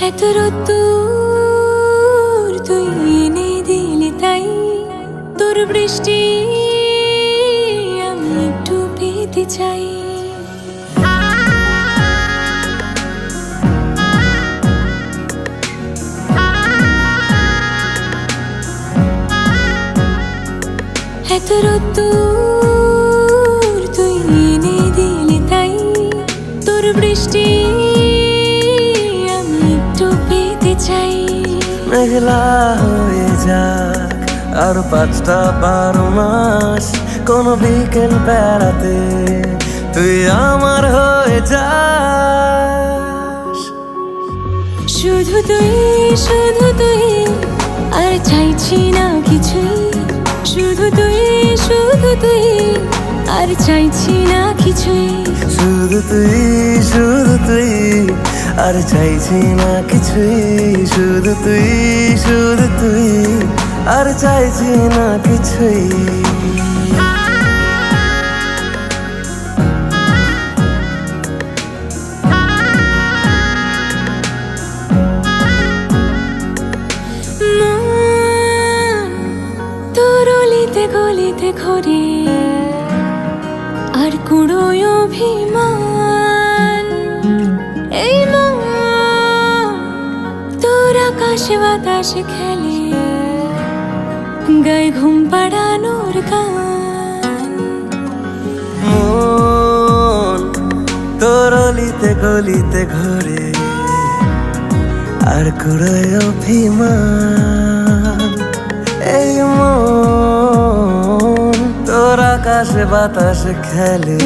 এত রোদ্দুর তুই এনে দিলি তাই তোর বৃষ্টি আমি একটু পেতে চাই। এত রোদ্দুর তুই এনে দিলি তাই তোর বৃষ্টি আমি একটু পেতে চাই। মেঘলা হয়ে যাক আর 5টা-12 মাস, কোনো বিকেল বেড়াতে তুই আমার হয়ে যাস। শুধু তুই আর চাইছি না কিছুই, শুধু তুই আর চাইছি না কিছুই, শুধু তুই আর চাইছি না কিছুই, শুধু তুই আর চাইছি না কিছুই। তোর অলিতে গলিতে ঘরে আর কুড়োয় অভিমান, এই মন তোর আকাশে বাতাসে খেলে গায়ে ঘুম পাড়ানোর গান। মন তোর অলিতে গলিতে ঘরে আর কুড়ায় অভিমান, এই মন তোর আকাশে বাতাসে খেলে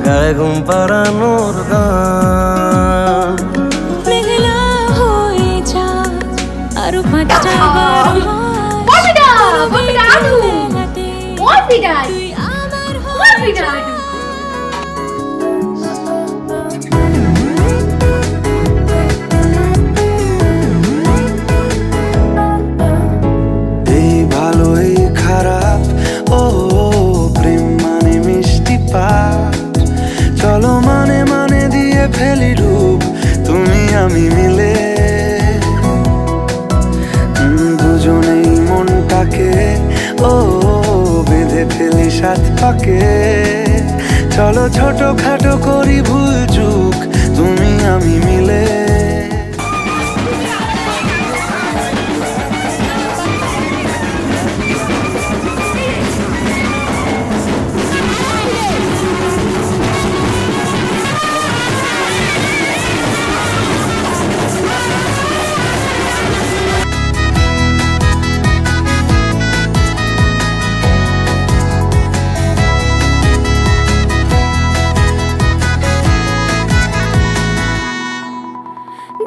গায়ে ঘুম পাড়ানোর গান। মেঘলা হয়ে যা আরো 5টা-12 মাস, তুই আমার হয়ে যা। এই ভালো এই খারাপ, ও প্রেম মানে মিষ্টি পাঠ, চলো মানে মানে দিয়ে ফেলি রূপ তুমি আমি মিলে। দুজনেই মনটাকে ও বেঁধে ফেলি 7 পাকে, চলো ছোট খাটো করি ভুল চুক তুমি আমি মিলে।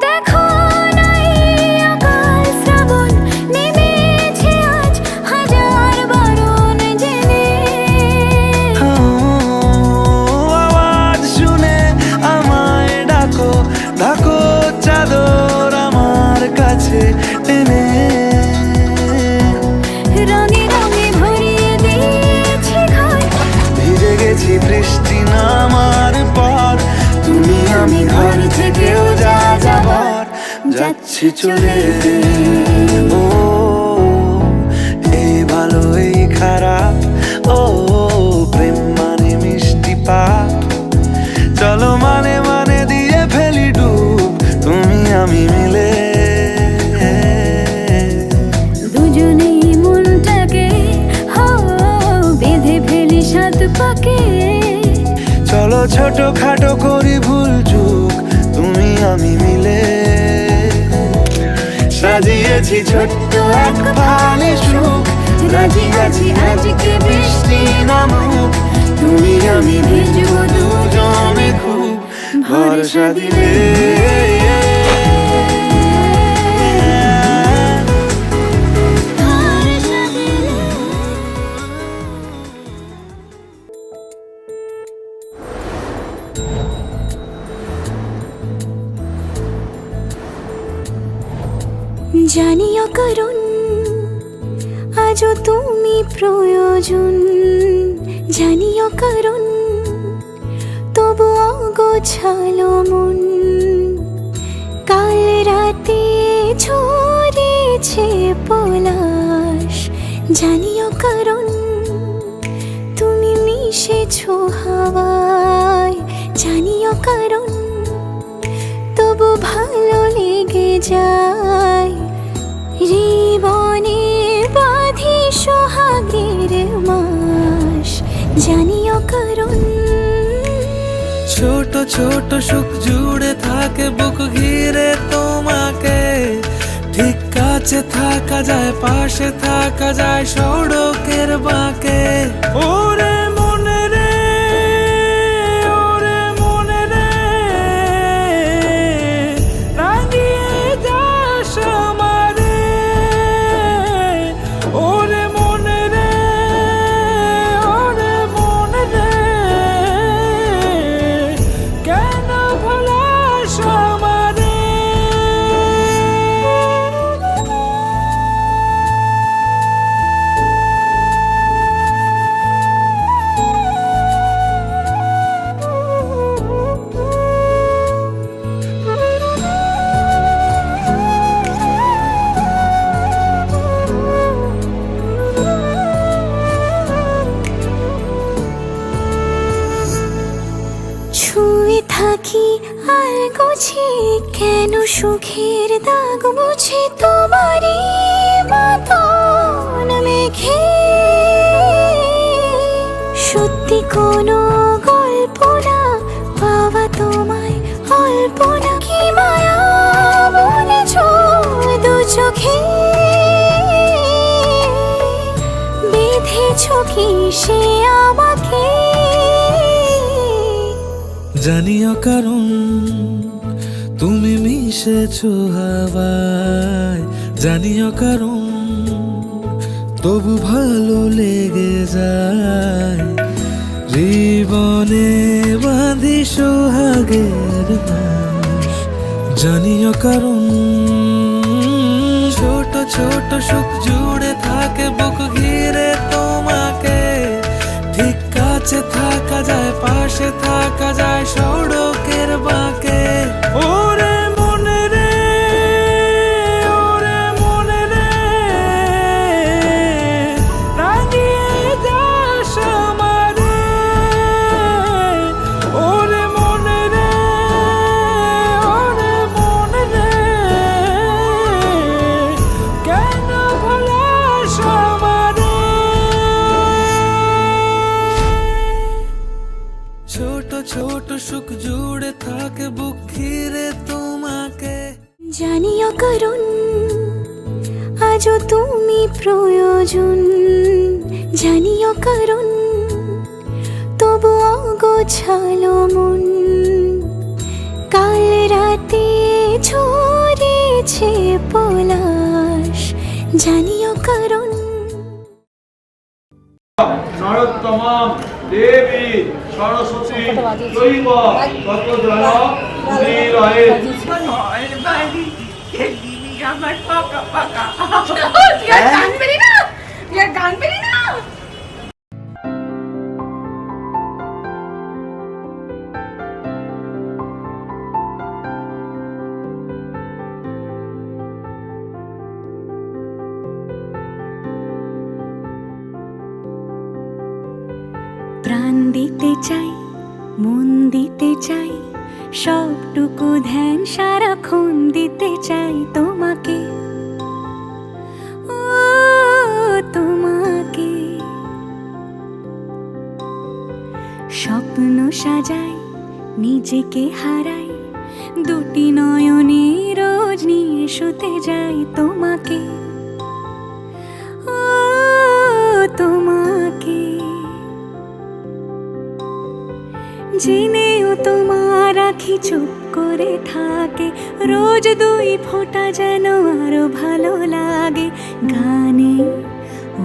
দেখো নাই অকাল শ্রাবণ নেমেছে আজ, হাজার বারণ জেনে আওয়াজ শুনে আমায় ডাকো ডাকো, চাদর আমার কাছে টেনে। রঙে রঙে ভরিয়ে দিয়েছি ঘর, ভিজে গেছি বৃষ্টি নামার পর, তুমি আমি ঘর থেকেও যা যাবার যাচ্ছি চলে। ও এই ভালো এই খারাপ, ও প্রেম মানে মিষ্টি পাঠ, চলো মানে মানে দিয়ে ফেলি ডুব তুমি আমি মিলে। দুজনেই মনটাকে বেঁধে ফেলি 7 পাকে, চলো ছোট খাটো করি ভুল চুক তুমি আমি মিলে। সাজিয়েছি ছোট্ট এক ফালি সুখ, রাজি আছি আজকে বৃষ্টি নামুক, তুমি আমি ভিজবো দুজনে খুব ভরসা দিলে। জানিও কারণ আজও তুমি প্রয়োজন, জানিও কারণ তবু অগোছালো মন। ঝরেছে পলাশ, জানিও কারণ তুমি মিশেছো হাওয়ায়, জানিও কারণ তবু ভালো লেগে যায়। জীবনে বাঁধি সোহাগের মাস, জানিও কারণ ছোট ছোট সুখ জুড়ে থাকে বুক ঘিরে তোমাকে, ঠিক কাছে থাকা যায়, পাশে থাকা যায় সড়কের বাঁকে। ওরে মনে রে, ওরে মনে রে, রাঙিয়ে যাস আমারে। ওরে মনে রে, ওরে মনে রে, কেন ভোলাস আমারে। ছুঁয়ে থাকি আর গোছে কেন সুখের দাগ মুছে তোমারই মতন মেঘে। সত্যি কোনো গল্প না পাওয়া তোমায় অল্প না, কি মায়া বলেছ দু চোখে, বেঁধেছ কি সে আমাকে। জানিও কারণ তুমি মিশেছো হাওয়ায়, জানিও কারণ তবু ভালো লেগে যায়। জীবনে বাঁধি সোহাগের মাস, জানিও কারণ ছোট ছোট সুখ জুড়ে থাকে বুক ঘিরে তোমাকে, ঠিক কাছে থাকা যায়, পাশে থাকা যায় সড়কের বাঁকে। ওরে মনে রে, ওরে মনে রে, রাঙিয়ে যাস আমারে। ওরে মনে রে, ওরে মনে রে, কেন ভোলাস আমারে। ছোট ছোট সুখ জুড়ে থাকে বুক ঘিরে তোমাকে। জানিও কারণ আজও তুমি প্রয়োজন, জানিও কারণ তবু অগোছালো মন। কাল রাতে ঝরেছে পলাশ, জানিও কারণ নরোত্তমা দেবী সরস্বতী দৈব তত জল নিরয়ে। আমার পাকা পাকা তুই আর গান পেরি না, তুই আর গান পেরি না। প্রাণ দিতে চাই, মন দিতে চাই, সবটুকু ধ্যান সারাক্ষণ দিতে চাই তোমাকে, ও তোমাকে। স্বপ্ন সাজাই, নিজেকে হারাই, দুটি নয়নে রোজ নিয়ে শুতে যাই তোমাকে, ও তোমাকে। জেনেও তোমার আখি চুপ করে থাকে, রোজ দুই ফোঁটা যেন আরো ভালো লাগে। গানে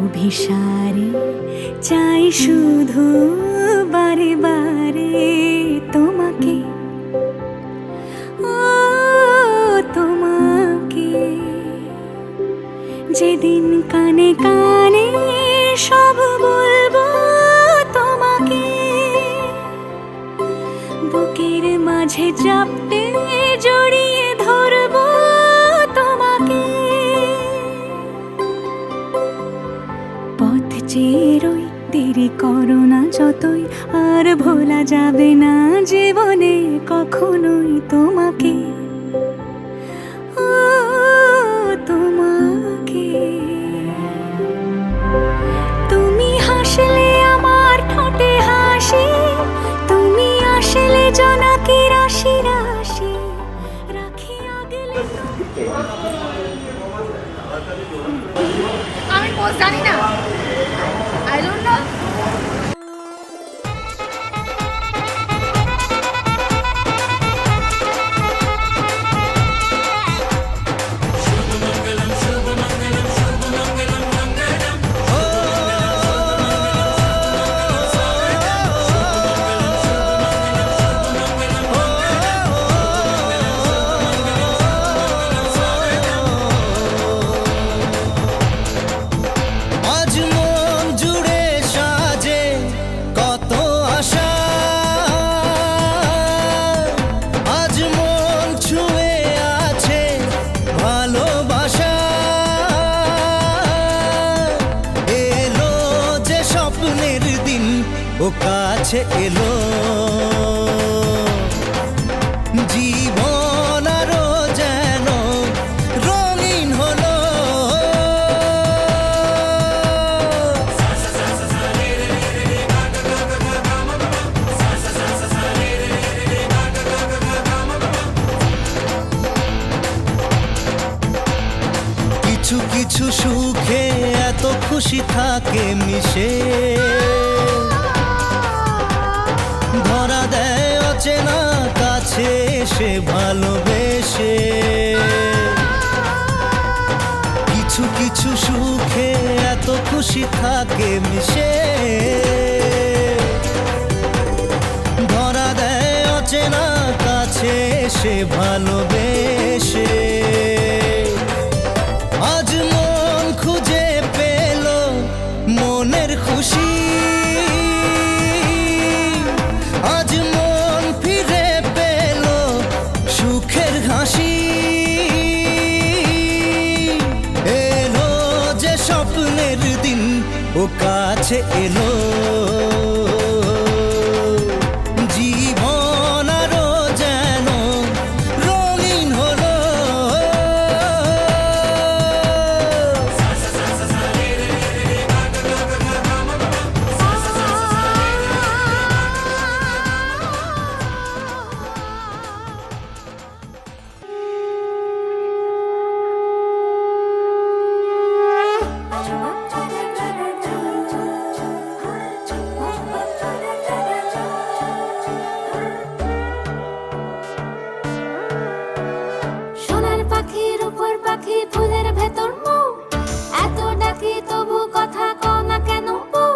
অভিসারে চাই শুধু বারে বারে তোমাকে, ও তোমাকে। যেদিন কানে কানে সব বলবো তোমাকে, বুকের মাঝে চাপতে জড়িয়ে ধরবো তোমাকে। যতই আর ভোলা যাবে না জীবনে কখনোই তোমাকে, ও তোমাকে। তুমি হাসলে আমার ঠোঁটে হাসি, তুমি আসলে জোনাকি রাশি রাশি রাখি আগলে। আমি পোজ জানি না, আই ডোন্ট নো। আজ মন জুড়ে সাজে কত আশা, আজ মন ছুঁয়ে আছে ভালোবাসা। এলো যে স্বপ্নের দিন ও কাছে এলো, জীবন আরো যেন রঙিন হলো। কিছু কিছু সুখে এত খুশি থাকে মিশে, ধরা দেয় অচেনা কাছে এসে ভালোবেসে। কিছু কিছু সুখে এত খুশি থাকে মিশে, ধরা দেয় অচেনা কাছে এসে ভালোবেসে। আজ মন খুঁজে পেল মনের খুশি, আজ মন ফিরে পেল সুখের হাসি। এলো যে স্বপ্নের দিন ও কাছে এলো, জীবন আরো যেন রঙিন হলো। সোনার পাখির উপর পাখি ফুলের ভেতর মৌ, এত ডাকি তবু কথা কও না কেন বউ।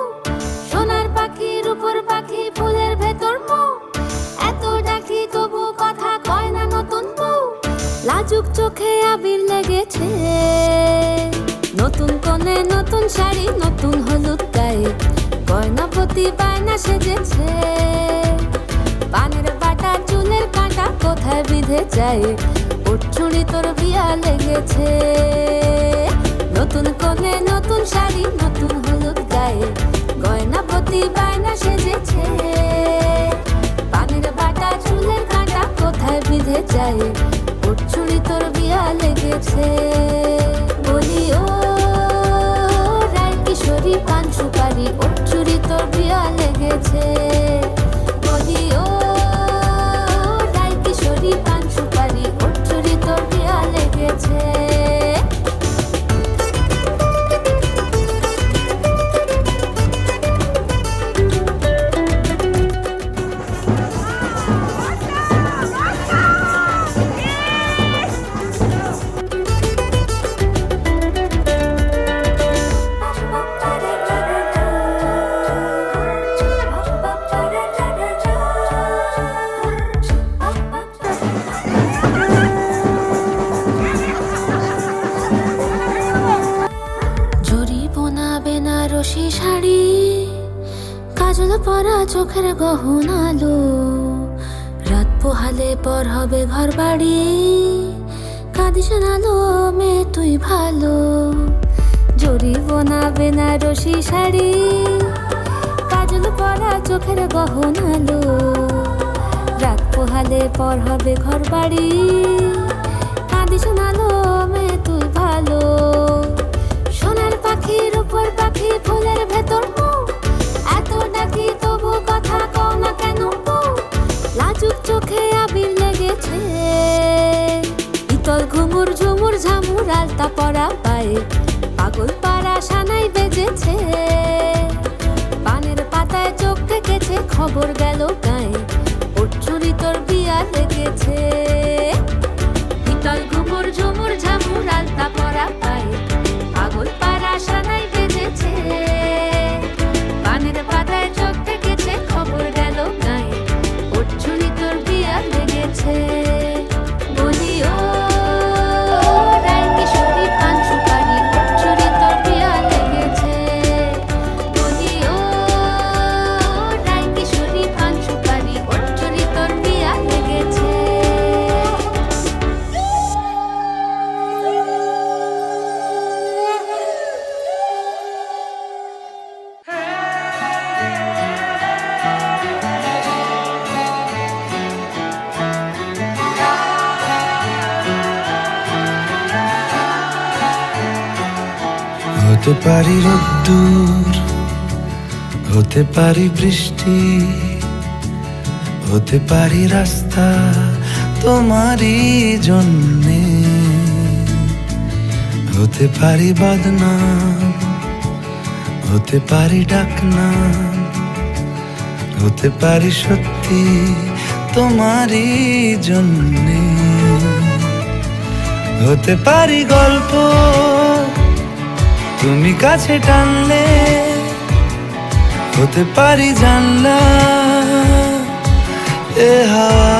সোনার পাখির উপর পাখি ফুলের ভেতর মৌ, এত ডাকি তবু কথা কয় না নতুন বউ। লাজুক চোখে আবির লেগেছে, নতুন কোণে নতুন শাড়ি নতুন হলুদ গায়ে, গয়না প্রতি বায়না সেজেছে। পানের বাটা চুলের কাঁটা কোথায় বিঁধে যায়, উঠছুড়ি তোর বিয়া লেগেছে। নতুন কোণে নতুন শাড়ি নতুন হলুদ গায়ে, গয়না প্রতি বায়না সেজেছে। পানের বাটা চুলের কাঁটা কোথায় বিঁধে যায়, উঠছুড়ি তোর বিয়া লেগেছে। বলি ও রায় কিশোরী পান সুপারি, উঠছুড়ি তোর বিয়া লেগেছে। বলি ও রায় কিশোরী পান সুপারি, উঠছুড়ি তোর বিয়া লেগেছে। বেনারসি শাড়ি, কাজল পরা চোখের গহনালো, রাত পোহালে পর হবে ঘর বাড়ি, কাঁদিস নালো মেয়ে তুই ভালো। জরি বোনা বেনারসি শাড়ি, কাজল পরা চোখের গহনালো, রাত পোহালে পর হবে ঘর বাড়ি, কাঁদি শোনালো মেয়ে তুই ভালো। সোনার পাখি রূপোর পাখি ফুলের ভেতর মুখ, এত ডাকি তবু কথা কও না কেন বউ? লাজুক চোখে আবির লেগেছে, ইতল ঘুমুর ঝুমুর ঝামুর আলতা পরা পায়ে, পাগল পাড়া সানাই বেজেছে। পানের পাতায় চোখ থেকেছে, খবর গেল গায়ে, ওর চুরি তোর বিয়া লেগেছে। ইতল ঘুমুর ঝুমুর ঝামুর আলতা পরা পায়ে, পাগল পাড়া সানাই বেজেছে। পানের পাতায় চোখ থেকেছে, খবর গেল গায়ে, ওর চুরি তোর বিয়া লেগেছে। বলি ও রায় কিশোরী পান সুপারি, ওর চুরি তোর বিয়া লেগেছে। বলি ও রায় কিশোরী পান সুপারি, ওর চুরি তোর বিয়া লেগেছে। হতে পারি রোদ্দুর, হতে পারি বৃষ্টি, হতে পারি রাস্তা তোমারই জন্যে, হতে পারি বদনাম, হতে পারি ডাকনাম, হতে পারি সত্যি তোমারই জন্যে, হতে পারি গল্প তুমি কাছে টানলে, হতে পারি জানলা এ হাওয়া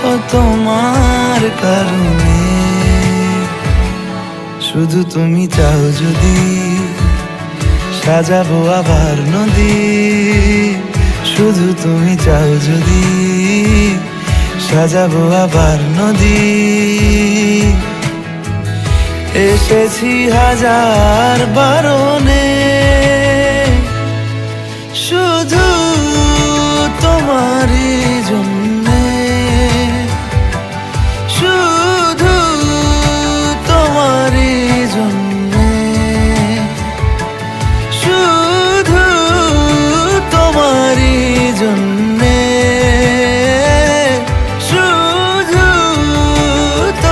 ও তোমার কারণে। শুধু তুমি চাও যদি সাজাবো আবার নদী, শুধু তুমি চাও যদি সাজাবো আবার নদী। এসেছি হাজার বারণে, শুধু তোমারই জন্যে, শুধু তোমারই জন্যে, শুধু তোমারই জন্যে, শুধু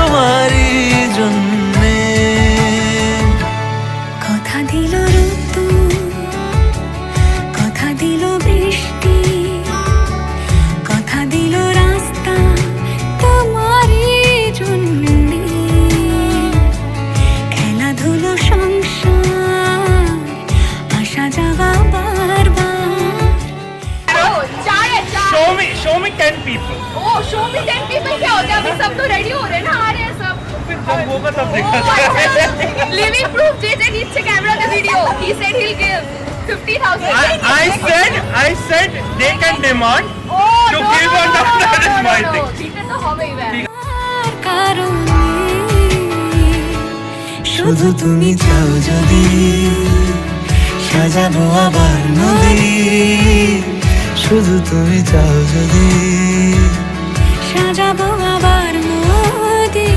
তোমারই জন্যে। কথা দিল ঋতু, কথা দিল বৃষ্টি, কথা দিল রাস্তা তোমারই জন্যে, খেলাধুলো সংসার আসা যাওয়া বারবার। show me 10 people. Oh, show me 10 people क्या होते हैं? अभी सब तो रेडी हो रहे हैं ना, आ रहे हैं सब। फिर वो का सब देखा Living proof, JJ needs a camera the video. He said he'll give 50,000. I said they can demand Oh, to no, give no, or not, no, that is no, my no, thing. no. जीते तो हमें ही है। কারণে শুধু তুমি চাও যদি সাজাবো আবার নদী, শুধু তুমি চাও যদি সাজাবো আবার নদী।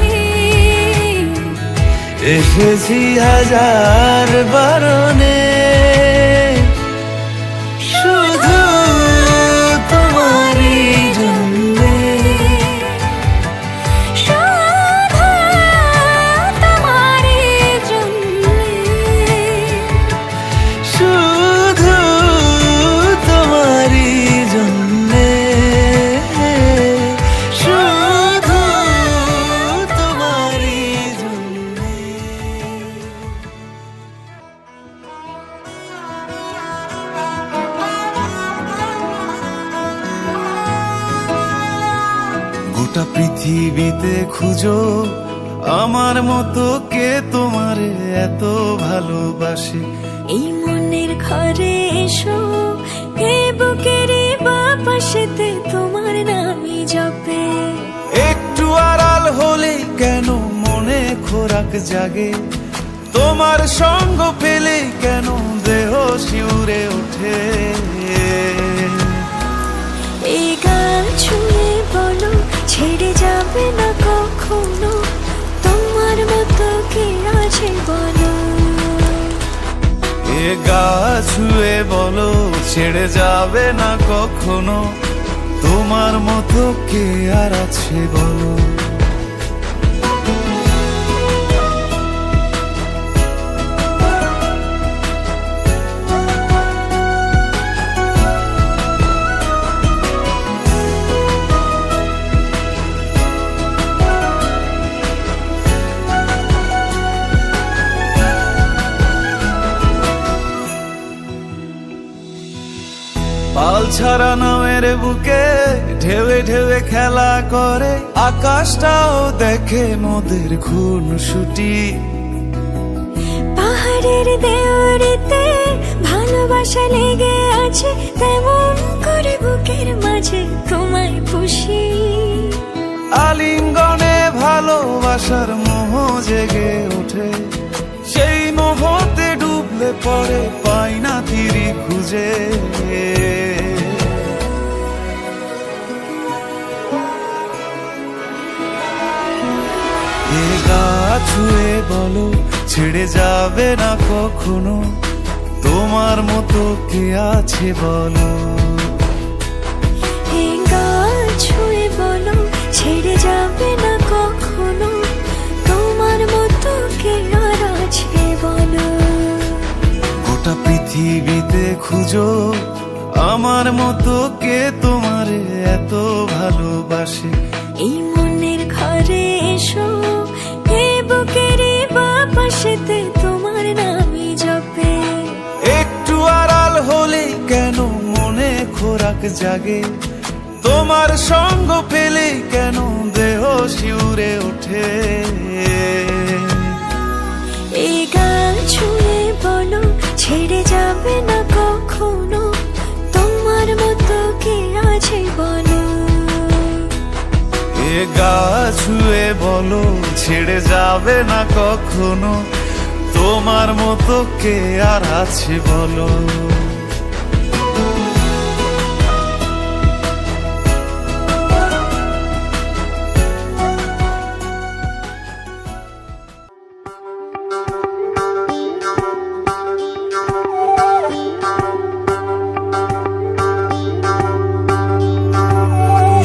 এসেছি হাজার বারণে, শুধু তোমারই জন্যে, শুধু তোমারই জন্যে, শুধু তোমারই জন্যে, শুধু তোমারই জন্যে। গোটা পৃথিবীতে খুঁজো আমার মতো কে তোমারে এত ভালোবাসে। এই মনের ঘরে এসো, এই বুকেরই বাপাশেতে তোমার নামই জপে। একটু আড়াল হলে কেন মনে খোরাক জাগে, তোমার সঙ্গ পেলে কেন দেহ শিউরে ওঠে। এই গান ছুঁয়ে বলো ছেড়ে যাবে না কখনো, তোমার মতো কে আছে বলো। এ গা ছুঁয়ে বলো ছেড়ে যাবে না কখনো, তোমার মতো কে আর আছে বলো। পাল ছাড়া নামের বুকে ঢেউে ঢেউে খেলা করে, আকাশটাও দেখে মোদের খুনসুটি। পাহাড়ের দেওয়ারিতে ভালোবাসা লেগে আছে, তেমন করে বুকের মাঝে তোমায় পুষি। আলিঙ্গনে ভালোবাসার মোহ জেগে ওঠে, সেই মোহতে ডুবলে পরে পাই না তীরি খুঁজে। এ গা ছুঁয়ে বলো ছেড়ে যাবে না কখনো, তোমার মতো কে আছে বলো। এই গান ছুঁয়ে বলো ছেড়ে যাবে না কখনো, তোমার মতো কে আর আছে বলো। গোটা পৃথিবীতে খুঁজো আমার মতো কে তোমারে এত ভালোবাসে। এই মনের ঘরে এসো, এই বুকের বাপাশেতে তোমার নামই জপে। একটু আড়াল হলে কেন মনে খোরাক জাগে, তোমার সঙ্গ পেলে কেন দেহ শিউরে ওঠে। এই গান ছুঁয়ে বলো ছেড়ে যাবে না কখনো, তোমার মতো কে আছে বলো। এ গা ছুঁয়ে বলো ছেড়ে যাবে না কখনো, তোমার মতো কে আর আছে বলো।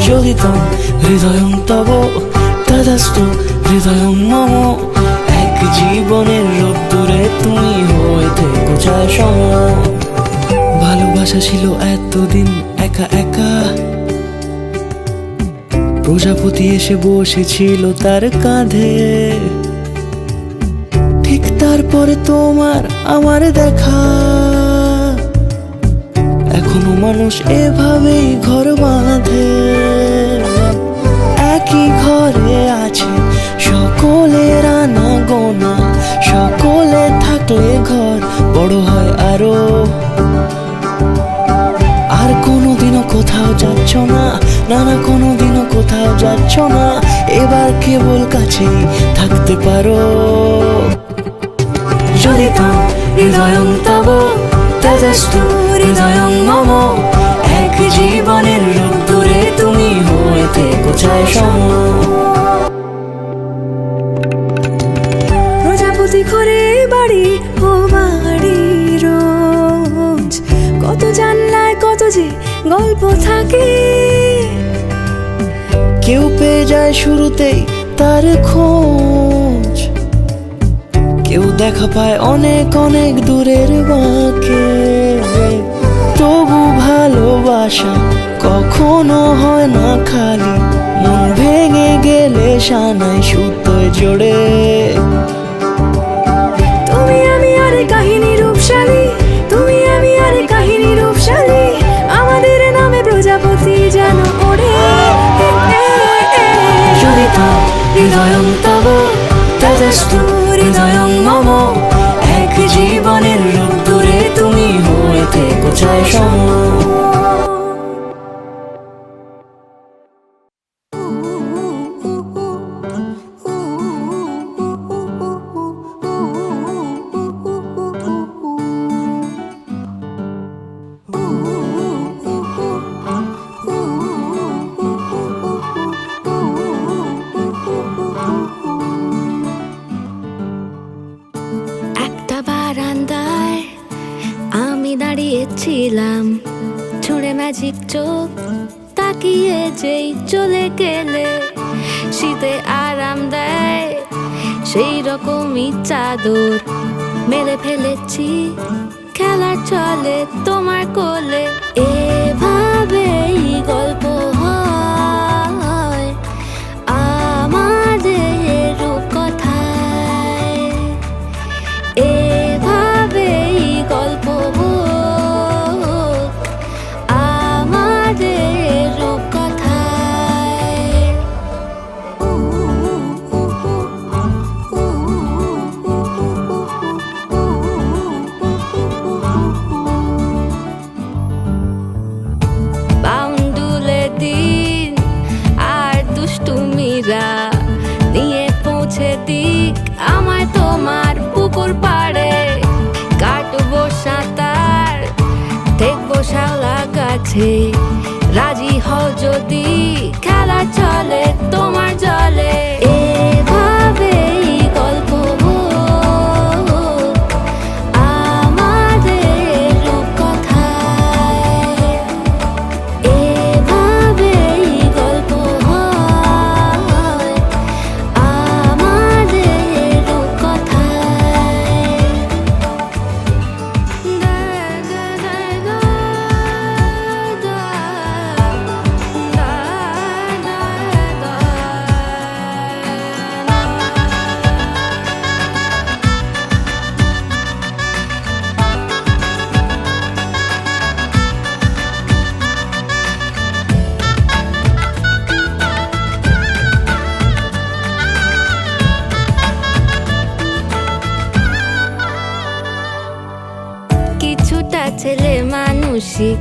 যোগিতম হৃদয়ং তব তদস্তু হৃদয়ং মম, এক জীবনের রোদ্দুরে তুমি হয়ে থেকো চায় সম। ভালোবাসা ছিল এতদিন একা একা, প্রজাপতি এসে বসেছিল তার কাঁধে, ঠিক তারপরে তোমার আমার দেখা। এখনো মানুষ এভাবেই ঘর বাঁধে, একই ঘরে আছে সকলের আনা গোনা, সকলে থাকলে ঘর বড় হয় আরো। আর কোনোদিনও কোথাও যাচ্ছ না, না না কোনোদিনও কোথাও যাচ্ছ না, এবার কেবল কাছেই থাকতে পারো। যদি তো হৃদয়ং তব তেজস্তু হৃদয়ং মম, এক জীবনের রোদ্দুরে তুমি হয়ে থেকো চায় সম। প্রজাপতি ঘরে বাড়ি ও বাড়ি রোজ, কত জানলায় কত যে গল্প থাকে। কেউ পেয়ে যায় শুরুতেই তার খোঁজ, কেউ দেখা পায় অনেক অনেক দূরের বাঁকে। তবু ভালোবাসা কখনো হয় না খালি, মন ভেঙে গেলে সানাই সুতোয় জোড়ে। তুমি আমি আর কাহিনী রূপশালী, তুমি আমি আর কাহিনী রূপশালী, আমাদের নামে প্রজাপতি যেন ওড়ে। যদি তো হৃদয়ং তব তেজস্তু হৃদয়ং মম, এক জীবনের রোদ্দুরে তুমি হয়ে থেকো চায় সম। দাঁড়িয়েছিলাম ছুঁড়ে ম্যাজিক চোখ তাকিয়ে যেই চলে গেলে শীতে আরাম দেয় সেই রকমই চাদর মেলে ফেলেছি খেলার চলে তোমার কোলে এভাবেই গল্প হয় আমাদের রূপকথায় এভাবেই গল্প হোক আমাদের রূপকথায় বাউন্ডুলে দিন আর দুষ্টুমিরা নিয়ে পৌঁছে দিক আমায় তোমার পুকুর পাড়ে কাটবো সাঁতার দেখবো শাওলা গাছে রাজি হও যদি খেলা চলে তোমার জলে এভাবেই গল্প হোক আমাদের রূপকথায় এভাবেই গল্প হয় আমাদের রূপকথায় কিছুটা ছেলে মানুষই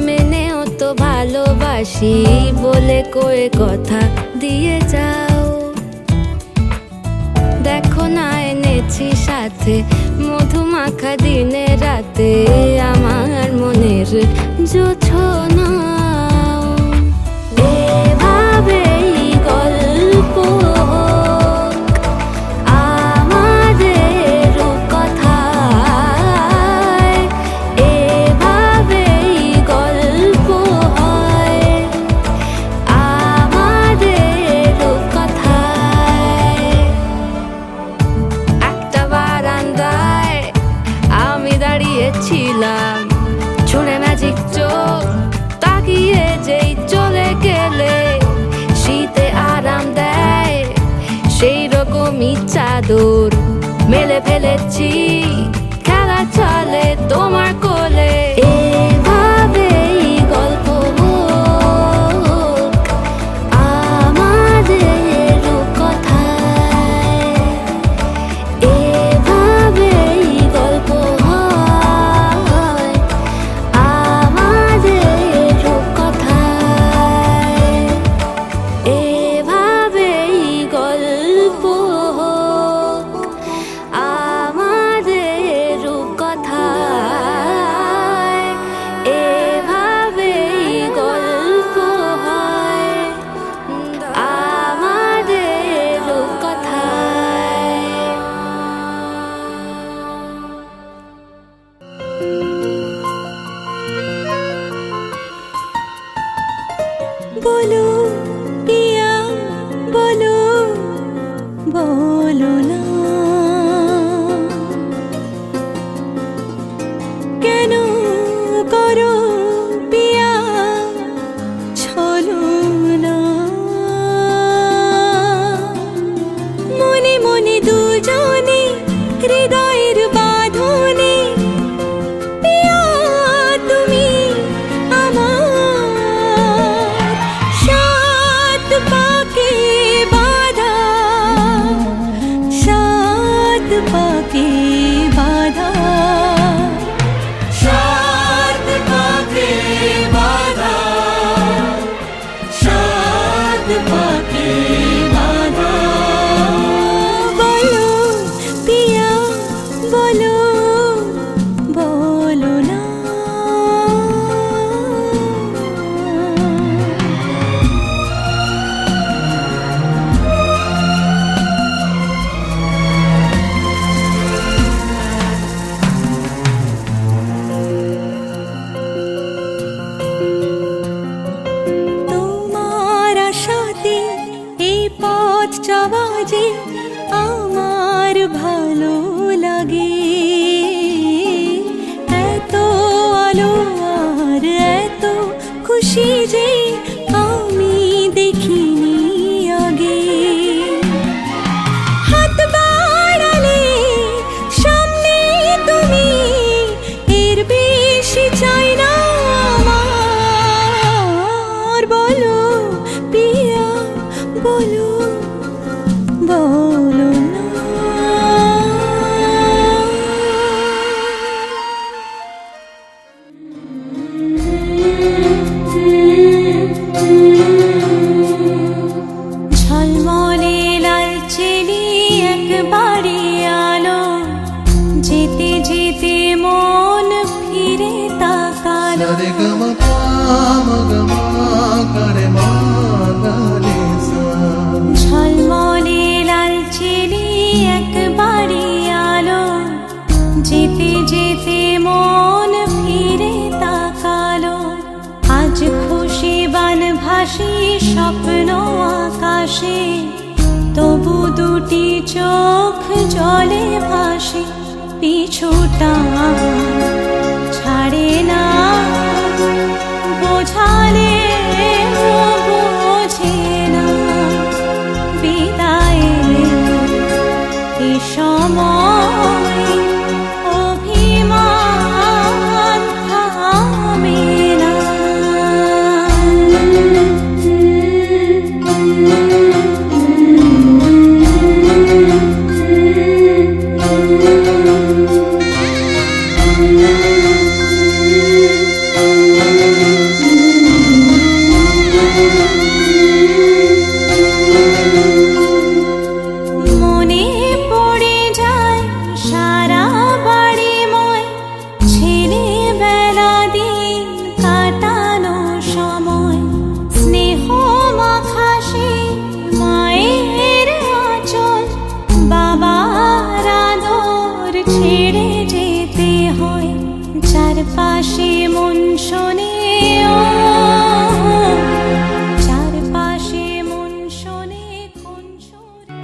মেনেও তো ভালোবাসি বলে কয়ে কথা দিয়ে যাও দেখো না এনেছি সাথে মধুমাখা দিনে রাতে আমার মনের জোছনা এভাবেই গল্প হোক আমাদের রূপকথায় এভাবেই গল্প হয় আমাদের রূপকথায় একটা বারান্দায় আমি দাঁড়িয়েছিলাম ছুঁড়ে ম্যাজিক চোখ তাকিয়ে যেই চলে গেলে শীতে আরাম দেয় সেই রকমই চাদর মেলে ফেলেছি খেলা চলে তোমার কোলে এভাবেই গল্প হোক আমাদের রূপকথায় এভাবেই গল্প হয় আমাদের রূপকথায় এভাবেই গল্প হোক আমাদের রূপকথায় এভাবেই গল্প হয় আমাদের রূপকথায় বলো পিয়া বলো বলো না কেন করো পিয়া ছলো না মনে মনে দুজনে হৃদয়ের বাঁধনে পিয়া তুমি আমার সাত পাকে বাঁধা সাত পাকে বাঁধা সাত পাকে বাঁধা সাত পাকে বাঁধা বলো পিয়া বলো বলো না রে গ ম প ম গ ম গ রে ম গ রে সা। ঝলমলে লালচেরি একবারে আলো, যেতে যেতে মন ফিরে তাকালো। আজ খুশি বান ভাসি স্বপ্ন আকাশে, তবু দুটি চোখ জলে ভাসে। পিছুটা ছাড়ে না, বোঝালে বোঝে না। বিদায়ের এ সময় অভিমান থামে না। মনে পড়ে যায় সারা বাড়িময়, ছেলেবেলা দিন কাটানো সময়। স্নেহ মাখা সেই মায়ের আঁচল, বাবার আদর ছেড়ে যেতে হয়। চারপাশে মন শোনে, চারপাশে মন শোনে কোন সুরে।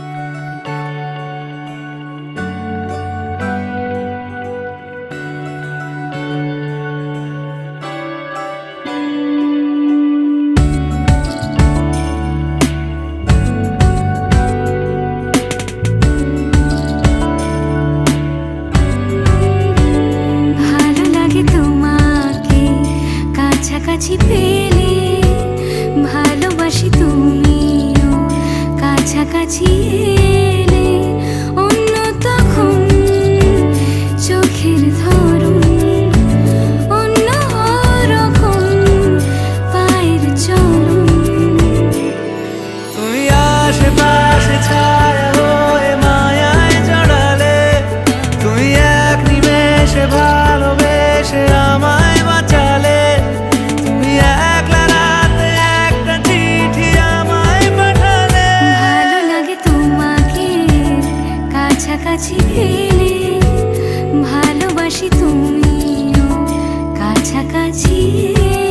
ভালো লাগে তোমাকে কাছাকাছি পেলে, ভালোবাসি তুমিও কাছাকাছি এলে। অন্য তখন চোখের ধরুন, অন্য রকম পায়ের চরণ। তুমি আশেপাশে ছায়া হয়ে মায়ায় জড়ালে, তুমি এক নিমেষে ভালোবেসে আমায় বাঁচালে। তুমি একলা রাতে একটা চিঠি আমায় পাঠালে। ভালো লাগে তোমাকে কাছাকাছি পেলে, ভালোবাসি তুমিও কাছাকাছি এলে।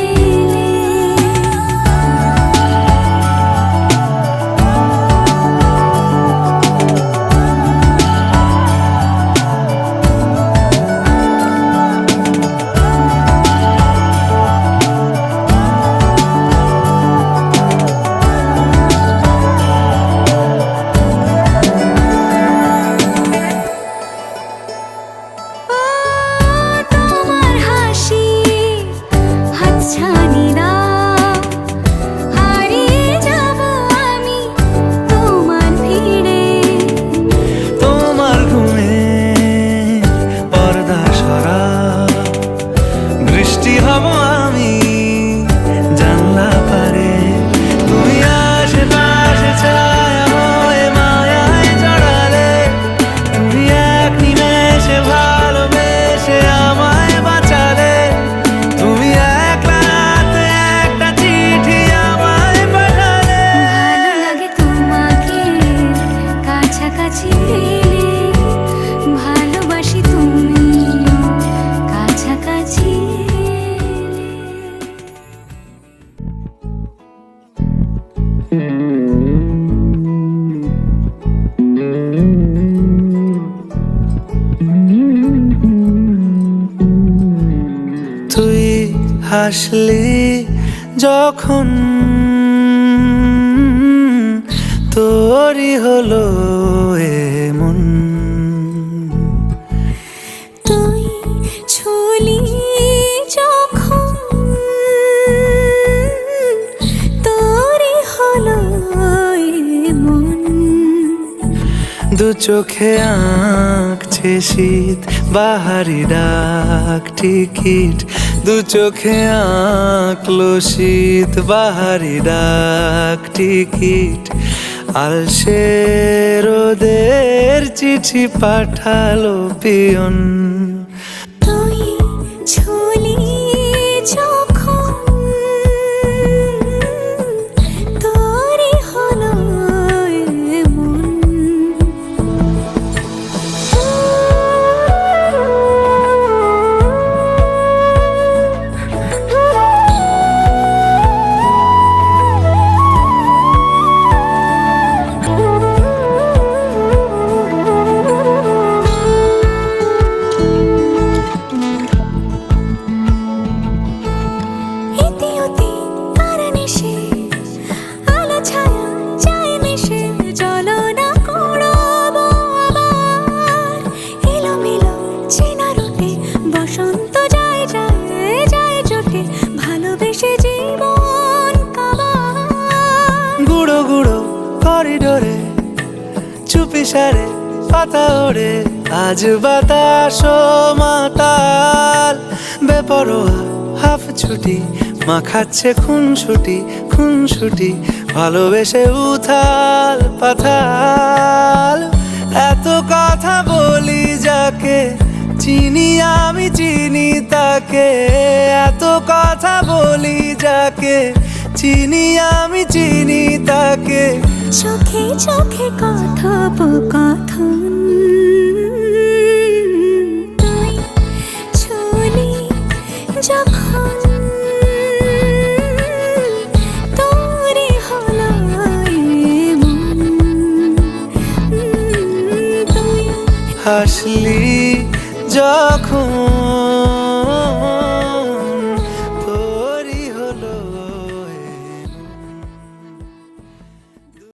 তোমার হাসি হাতছানি দাও, হারিয়ে যাব আমি তোমার ভিড়ে। তোমার ঘুমে পর্দা সরা, বৃষ্টি হব আমি জানলা পারে। তুমি আশেপাশে ছায়া হয়ে মায়ায় জড়ালে, তুমি এক নিমেষে ভালোবেসে আমায় বাঁচালে। তুমি একলা রাতে একটা চিঠি আমায় পাঠালে। ভালো লাগে তোমাকে কাছাকাছি পেলে, ভালোবাসি তুমিও কাছাকাছি এলে। তুই হাসলি যখন, তোরই হলো এমন। তুই ছুলি যখন, তোরই হলো এমন। দু চোখে আঁকছে শীত বাহারি ডাক টিকিট, দু চোখে আঁকলো শীত বাহারি ডাক টিকিট। আলসে রোদের চিঠি পাঠালো পিয়ন। তুই ছুলি যখন, পাতা ওড়ে আজ বাতাস মাতাল, বেপরোয়া হাফ ছুটি মাখাচ্ছে খুনসুটি ভালোবেসে উথাল পাথাল। এত কথা বলি যাকে চিনি আমি চিনি তাকে, এত কথা বলি যাকে চিনি আমি চিনি তাকে। চোখে চোখে কথোপকথন, তুই ছুলি যখন তোরে হলো এমন, তুই হাসলি যখন